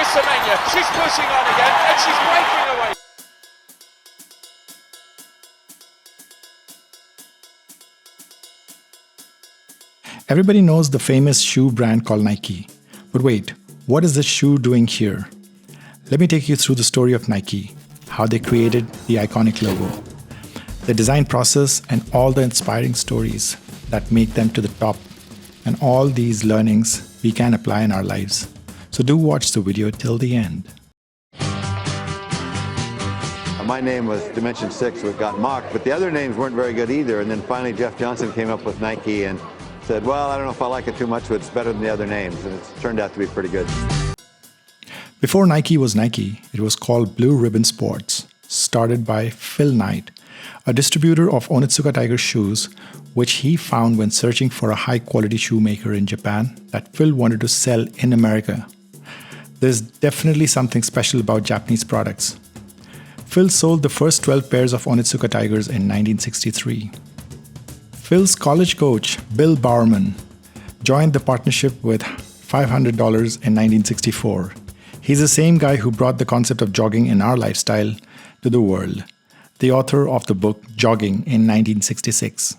Semenya, she's pushing on again, and she's breaking away. Everybody knows the famous shoe brand called Nike. But wait, what is this shoe doing here? Let me take you through the story of Nike, how they created the iconic logo, the design process, and all the inspiring stories that make them to the top. And all these learnings we can apply in our lives. So do watch the video till the end. My name was Dimension 6, so it got mocked, but the other names weren't very good either. And then finally Jeff Johnson came up with Nike and said, well, I don't know if I like it too much, but it's better than the other names. And it's turned out to be pretty good. Before Nike was Nike, it was called Blue Ribbon Sports, started by Phil Knight, a distributor of Onitsuka Tiger shoes, which he found when searching for a high-quality shoemaker in Japan that Phil wanted to sell in America. There's definitely something special about Japanese products. Phil sold the first 12 pairs of Onitsuka Tigers in 1963. Phil's college coach, Bill Bowerman, joined the partnership with $500 in 1964. He's the same guy who brought the concept of jogging in our lifestyle to the world, the author of the book Jogging in 1966.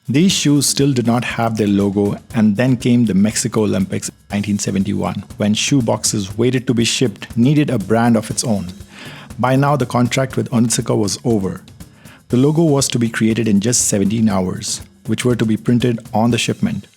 These shoes still did not have their logo, and then came the Mexico Olympics in 1971, when shoe boxes waited to be shipped needed a brand of its own. By now, the contract with Onitsuka was over. The logo was to be created in just 17 hours, which were to be printed on the shipment.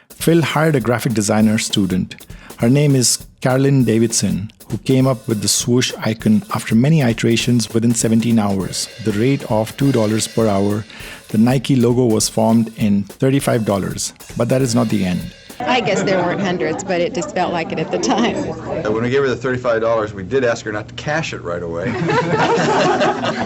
Phil hired a graphic designer student. Her name is Carolyn Davidson, who came up with the swoosh icon after many iterations within 17 hours. The rate of $2 per hour, the Nike logo was formed in $35, but that is not the end. I guess there weren't hundreds, but it just felt like it at the time. When we gave her the $35, we did ask her not to cash it right away.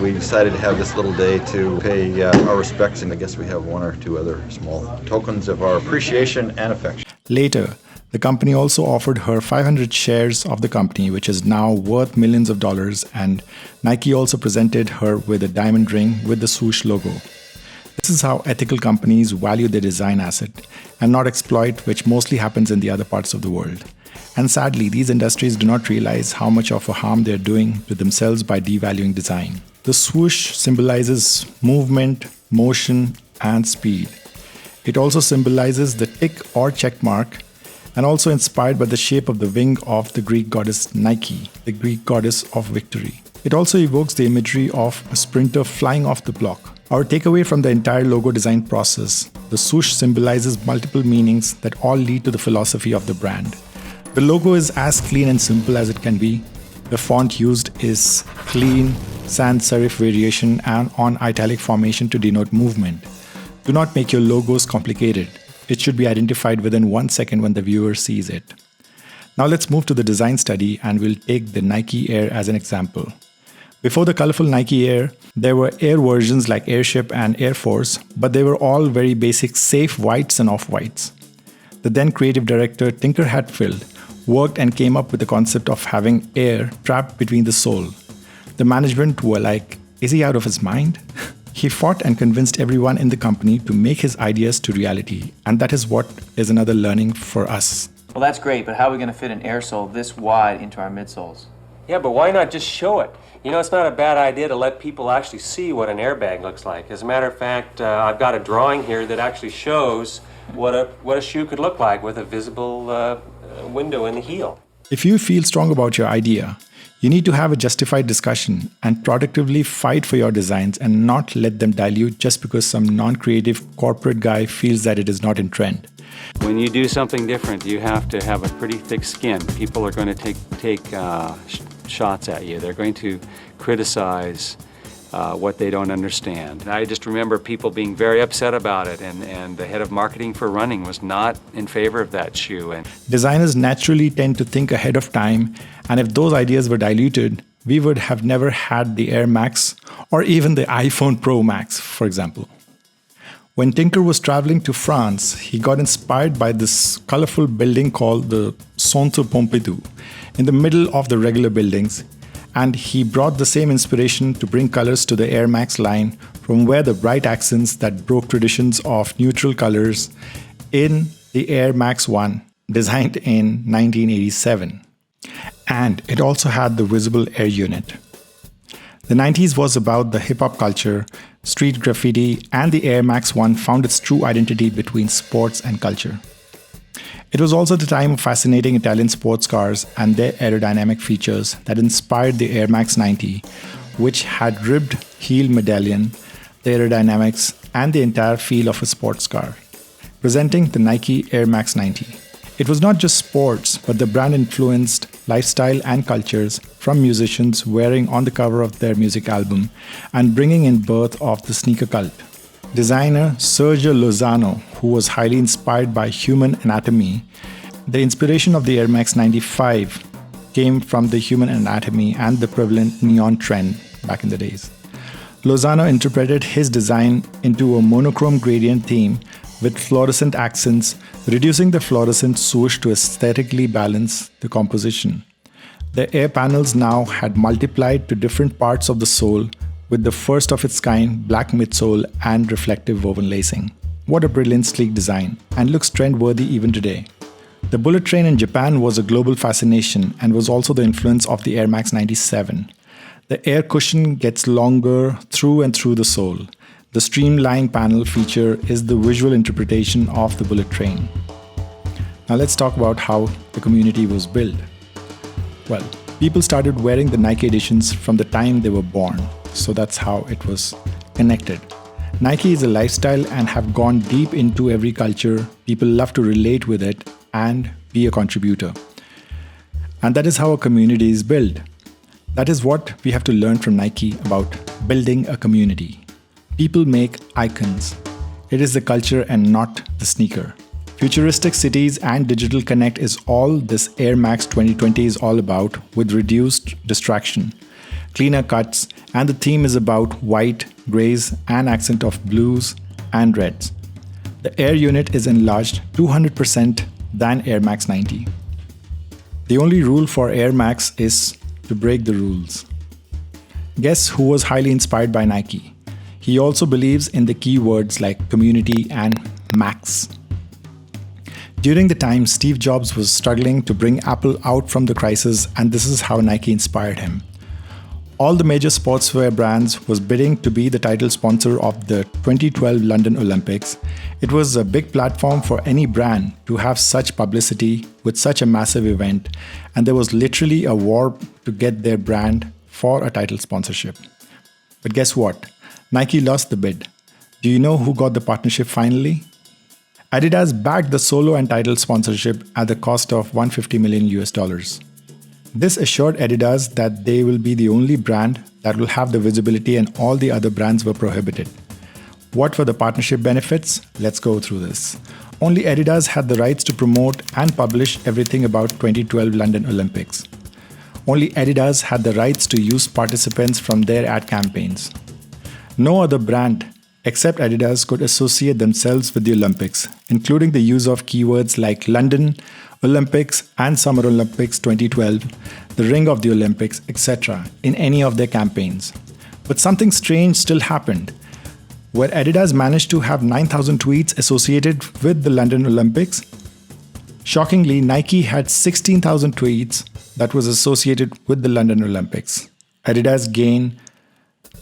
We decided to have this little day to pay our respects, and I guess we have one or two other small tokens of our appreciation and affection. Later, the company also offered her 500 shares of the company, which is now worth millions of dollars, and Nike also presented her with a diamond ring with the swoosh logo. This is how ethical companies value their design asset and not exploit, which mostly happens in the other parts of the world. And sadly, these industries do not realize how much of a harm they are doing to themselves by devaluing design. The swoosh symbolizes movement, motion, and speed. It also symbolizes the tick or check mark, and also inspired by the shape of the wing of the Greek goddess Nike, the Greek goddess of victory. It also evokes the imagery of a sprinter flying off the block. Our takeaway from the entire logo design process, the swoosh symbolizes multiple meanings that all lead to the philosophy of the brand. The logo is as clean and simple as it can be. The font used is clean, sans serif variation and on italic formation to denote movement. Do not make your logos complicated. It should be identified within 1 second when the viewer sees it. Now let's move to the design study, and we'll take the Nike Air as an example. Before the colorful Nike Air, there were Air versions like Airship and Air Force, but they were all very basic, safe whites and off-whites. The then creative director Tinker Hatfield worked and came up with the concept of having air trapped between the sole. The management were like, is he out of his mind? He fought and convinced everyone in the company to make his ideas to reality, and that is what is another learning for us. Well, that's great, but how are we going to fit an air sole this wide into our midsoles? Yeah, but why not just show it? You know, it's not a bad idea to let people actually see what an airbag looks like. As a matter of fact, I've got a drawing here that actually shows what a shoe could look like with a visible window in the heel. If you feel strong about your idea, you need to have a justified discussion and productively fight for your designs and not let them dilute just because some non-creative corporate guy feels that it is not in trend. When you do something different, you have to have a pretty thick skin. People are going to take shots at you. They're going to criticize what they don't understand. I just remember people being very upset about it, and the head of marketing for running was not in favor of that shoe. And designers naturally tend to think ahead of time, and if those ideas were diluted, we would have never had the Air Max or even the iPhone Pro Max, for example. When Tinker was traveling to France, he got inspired by this colorful building called the Centre Pompidou in the middle of the regular buildings, and he brought the same inspiration to bring colors to the Air Max line from where the bright accents that broke traditions of neutral colors in the Air Max 1, designed in 1987. And it also had the visible air unit. The 90s was about the hip-hop culture, street graffiti, and the Air Max 1 found its true identity between sports and culture. It was also the time of fascinating Italian sports cars and their aerodynamic features that inspired the Air Max 90, which had ribbed heel medallion, the aerodynamics, and the entire feel of a sports car, presenting the Nike Air Max 90. It was not just sports, but the brand influenced lifestyle and cultures from musicians wearing on the cover of their music album and bringing in birth of the sneaker cult. Designer Sergio Lozano, who was highly inspired by human anatomy, the inspiration of the Air Max 95 came from the human anatomy and the prevalent neon trend back in the days. Lozano interpreted his design into a monochrome gradient theme with fluorescent accents, reducing the fluorescent swoosh to aesthetically balance the composition. The air panels now had multiplied to different parts of the sole with the first of its kind black midsole and reflective woven lacing. What a brilliant sleek design, and looks trend-worthy even today. The bullet train in Japan was a global fascination and was also the influence of the Air Max 97. The air cushion gets longer through and through the sole. The streamlined panel feature is the visual interpretation of the bullet train. Now let's talk about how the community was built. Well, people started wearing the Nike editions from the time they were born, so that's how it was connected. Nike is a lifestyle and have gone deep into every culture. People love to relate with it and be a contributor. And that is how a community is built. That is what we have to learn from Nike about building a community. People make icons. It is the culture and not the sneaker. Futuristic cities and digital connect is all this Air Max 2020 is all about, with reduced distraction, cleaner cuts, and the theme is about white, grays, and accent of blues and reds. The air unit is enlarged 200% than Air Max 90. The only rule for Air Max is to break the rules. Guess who was highly inspired by Nike? He also believes in the keywords like community and Max. During the time, Steve Jobs was struggling to bring Apple out from the crisis, and this is how Nike inspired him. All the major sportswear brands was bidding to be the title sponsor of the 2012 London Olympics. It was a big platform for any brand to have such publicity with such a massive event, and there was literally a war to get their brand for a title sponsorship. But guess what? Nike lost the bid. Do you know who got the partnership finally? Adidas backed the solo and title sponsorship at the cost of $150 million. This assured Adidas that they will be the only brand that will have the visibility, and all the other brands were prohibited. What were the partnership benefits? Let's go through this. Only Adidas had the rights to promote and publish everything about 2012 London Olympics. Only Adidas had the rights to use participants from their ad campaigns. No other brand except Adidas could associate themselves with the Olympics, including the use of keywords like London Olympics and Summer Olympics 2012, the Ring of the Olympics, etc. in any of their campaigns. But something strange still happened, where Adidas managed to have 9,000 tweets associated with the London Olympics. Shockingly, Nike had 16,000 tweets that was associated with the London Olympics. Adidas gained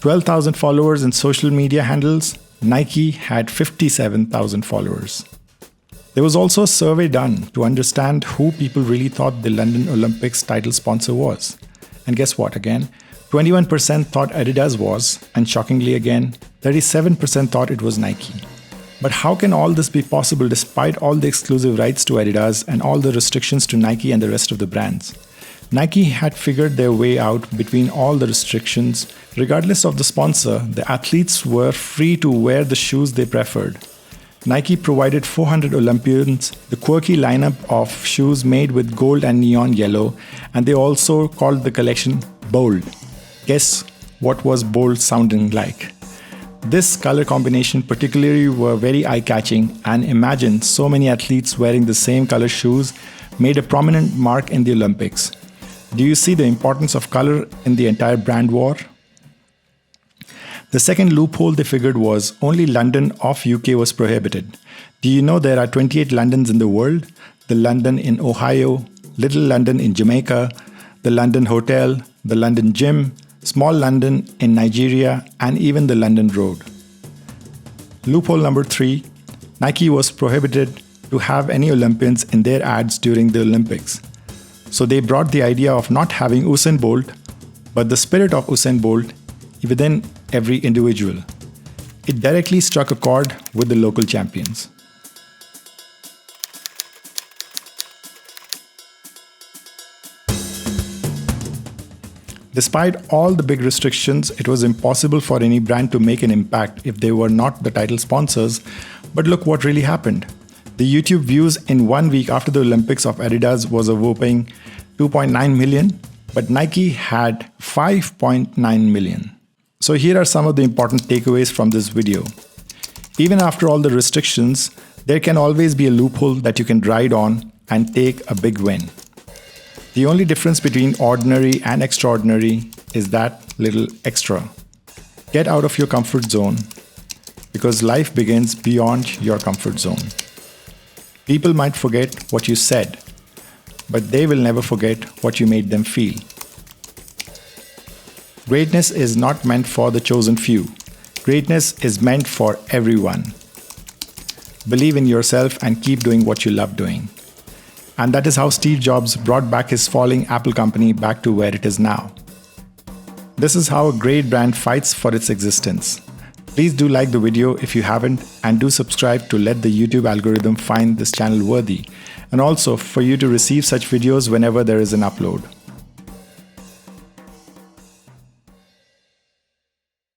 12,000 followers in social media handles. Nike had 57,000 followers. There was also a survey done to understand who people really thought the London Olympics title sponsor was. And guess what again? 21% thought Adidas was, and shockingly again, 37% thought it was Nike. But how can all this be possible despite all the exclusive rights to Adidas and all the restrictions to Nike and the rest of the brands? Nike had figured their way out between all the restrictions. Regardless of the sponsor, the athletes were free to wear the shoes they preferred. Nike provided 400 Olympians the quirky lineup of shoes made with gold and neon yellow, and they also called the collection Bold. Guess what was bold sounding like? This color combination particularly were very eye-catching, and imagine so many athletes wearing the same color shoes made a prominent mark in the Olympics. Do you see the importance of color in the entire brand war? The second loophole they figured was only London of UK was prohibited. Do you know there are 28 Londons in the world? The London in Ohio, Little London in Jamaica, the London Hotel, the London Gym, Small London in Nigeria, and even the London Road. Loophole number 3, Nike was prohibited to have any Olympians in their ads during the Olympics. So they brought the idea of not having Usain Bolt, but the spirit of Usain Bolt within every individual. It directly struck a chord with the local champions. Despite all the big restrictions, it was impossible for any brand to make an impact if they were not the title sponsors. But look what really happened. The YouTube views in 1 week after the Olympics of Adidas was a whopping 2.9 million, but Nike had 5.9 million. So here are some of the important takeaways from this video. Even after all the restrictions, there can always be a loophole that you can ride on and take a big win. The only difference between ordinary and extraordinary is that little extra. Get out of your comfort zone, because life begins beyond your comfort zone. People might forget what you said, but they will never forget what you made them feel. Greatness is not meant for the chosen few. Greatness is meant for everyone. Believe in yourself and keep doing what you love doing. And that is how Steve Jobs brought back his falling Apple company back to where it is now. This is how a great brand fights for its existence. Please do like the video if you haven't, and do subscribe to let the YouTube algorithm find this channel worthy, and also for you to receive such videos whenever there is an upload.